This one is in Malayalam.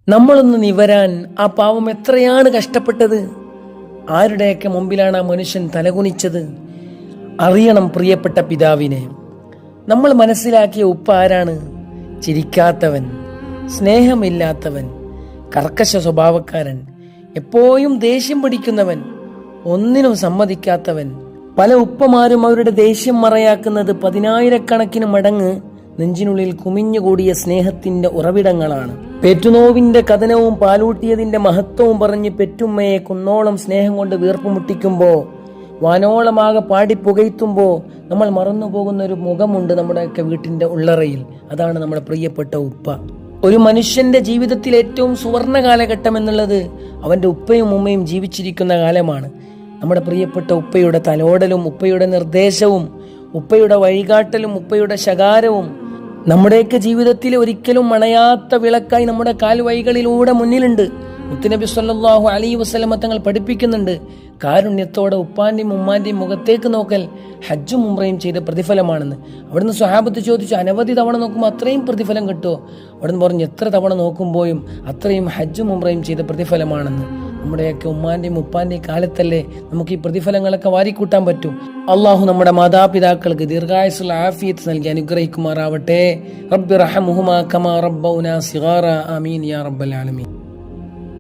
നമ്മളൊന്ന് നിവരാൻ ആ പാവം എത്രയാണ് കഷ്ടപ്പെട്ടത്. ആരുടെയൊക്കെ മുമ്പിലാണ് ആ മനുഷ്യൻ തലകുനിച്ചത്. അറിയണം പ്രിയപ്പെട്ട പിതാവിനെ. നമ്മൾ മനസ്സിലാക്കിയ ഉപ്പ ആരാണ്? ചിരിക്കാത്തവൻ, സ്നേഹമില്ലാത്തവൻ, കർക്കശ സ്വഭാവക്കാരൻ, എപ്പോഴും ദേഷ്യം പിടിക്കുന്നവൻ, ഒന്നിനും സമ്മതിക്കാത്തവൻ. പല ഉപ്പമാരും അവരുടെ ദേഷ്യം മറയാക്കുന്നത് 10,000-കണക്കിന് മടങ്ങ് നെഞ്ചിനുള്ളിൽ കുമിഞ്ഞുകൂടിയ സ്നേഹത്തിന്റെ ഉറവിടങ്ങളാണ്. പെറ്റുനോവിന്റെ കഥനവും പാലൂട്ടിയതിന്റെ മഹത്വവും പറഞ്ഞ് പെറ്റുമ്മയെ കുന്നോളം സ്നേഹം കൊണ്ട് വീർപ്പുമുട്ടിക്കുമ്പോ, വാനോളമാകെ പാടിപ്പുകയ്ത്തുമ്പോ നമ്മൾ മറന്നുപോകുന്ന ഒരു മുഖമുണ്ട് നമ്മുടെയൊക്കെ വീട്ടിന്റെ ഉള്ളറയിൽ. അതാണ് നമ്മുടെ പ്രിയപ്പെട്ട ഉപ്പ. ഒരു മനുഷ്യന്റെ ജീവിതത്തിൽ ഏറ്റവും സുവർണ കാലഘട്ടം എന്നുള്ളത് അവന്റെ ഉപ്പയും ഉമ്മയും ജീവിച്ചിരിക്കുന്ന കാലമാണ്. നമ്മുടെ പ്രിയപ്പെട്ട ഉപ്പയുടെ തലോടലും, ഉപ്പയുടെ നിർദ്ദേശവും, ഉപ്പയുടെ വഴികാട്ടലും, ഉപ്പയുടെ ശകാരവും നമ്മുടെയൊക്കെ ജീവിതത്തിൽ ഒരിക്കലും മണയാത്ത വിളക്കായി നമ്മുടെ കാൽവഴികളിലൂടെ മുന്നിലുണ്ട്. മുത്തുനബി സല്ലല്ലാഹു അലൈഹി വസല്ലമ തങ്ങൾ പഠിപ്പിക്കുന്നുണ്ട്, കാരുണ്യത്തോടെ ഉപ്പാന്റെയും ഉമ്മാന്റെയും മുഖത്തേക്ക് നോക്കൽ ഹജ്ജും ഉംറയും ചെയ്ത പ്രതിഫലമാണെന്ന്. അവിടുന്ന് സ്വഹാബത്ത് ചോദിച്ചു, അനവധി തവണ നോക്കുമ്പോൾ അത്രയും പ്രതിഫലം കിട്ടുമോ? അവിടുന്ന് പറഞ്ഞു, എത്ര തവണ നോക്കുമ്പോഴും അത്രയും ഹജ്ജും ഉംറയും ചെയ്ത പ്രതിഫലമാണെന്ന്. നമ്മുടെയൊക്കെ ഉമ്മാന്റെയും ഉപ്പാന്റെയും കാലത്തല്ലേ നമുക്ക് ഈ പ്രതിഫലങ്ങളൊക്കെ വാരിക്കൂട്ടാൻ പറ്റൂ. അള്ളാഹു നമ്മുടെ മാതാപിതാക്കൾക്ക് ദീർഘായുസ്സുള്ള ആഫിയത്ത് നൽകി അനുഗ്രഹിക്കുമാറാവട്ടെ. റബ്ബി റഹ്മുഹുമാ കമാ റബ്ബൗനാ സിഗാറ. ആമീൻ യാ റബ്ബൽ ആലമീൻ.